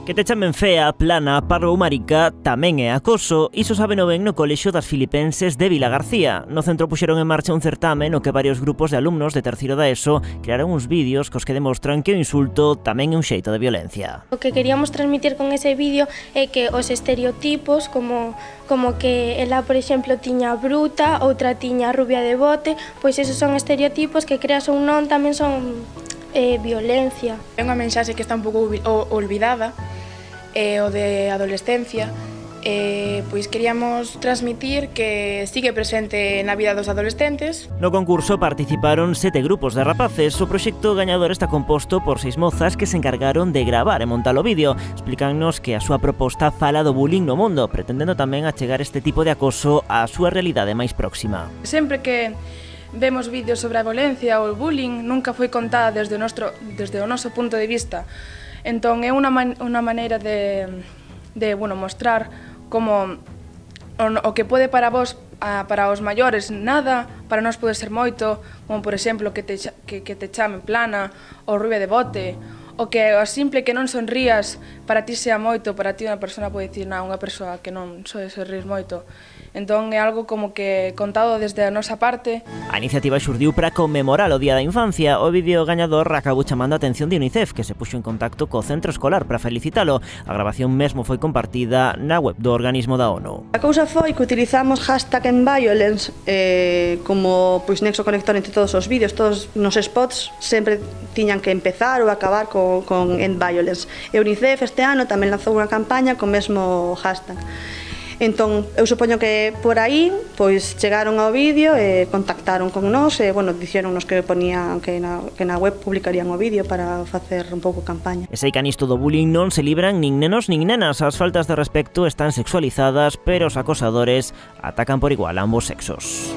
Que te chamen fea, plana, parva ou marica tamén é acoso. Iso sábeno ben no Colexio das Filipenses de Vilagarcía. No centro puxeron en marcha un certame no que varios grupos de alumnos de terceiro da ESO crearon uns vídeos cos que demostran que o insulto tamén é un xeito de violencia. O que queríamos transmitir con ese vídeo é que os estereotipos, como que ela, por exemplo, tiña bruta, outra tiña rubia de bote, pois esos son estereotipos que creas ou non tamén son violencia. É unha mensaxe que está un pouco olvidada, o de adolescencia, pois queríamos transmitir que sigue presente na vida dos adolescentes. No concurso participaron 7 grupos de rapaces. O proxecto gañador está composto por 6 mozas que se encargaron de gravar e montar o vídeo. Explícannos que a súa proposta fala do bullying no mundo, pretendendo tamén achegar este tipo de acoso á súa realidade máis próxima. Sempre que vemos vídeos sobre a violencia ou o bullying, nunca foi contada desde o noso punto de vista. Entón, é unha maneira de mostrar como o que pode para vos, para os maiores, nada, para nós pode ser moito, como, por exemplo, que te chame plana ou rubia de bote, o que o simple que non sonrías para ti sea moito, para ti unha persona pode dicir, unha persoa que non soe sonrir moito. Entón é algo como que contado desde a nosa parte. A iniciativa xurdiu para conmemorar o Día da Infancia. O vídeo gañador acabou chamando a atención de UNICEF, que se puxo en contacto co centro escolar para felicitalo. A grabación mesmo foi compartida na web do organismo da ONU. A cousa foi que utilizamos #endviolence como nexo conector entre todos os vídeos. Todos nos spots sempre tiñan que empezar ou acabar con endviolence. E UNICEF este ano tamén lanzou unha campaña con mesmo hashtag. Entón, eu supoño que por aí chegaron ao vídeo e contactaron con nós e, dixéronnos que ponían que na web publicarían o vídeo para facer un pouco campaña. E sei que nisto do bullying non se libran nin nenos nin nenas. As faltas de respecto están sexualizadas, pero os acosadores atacan por igual a ambos sexos.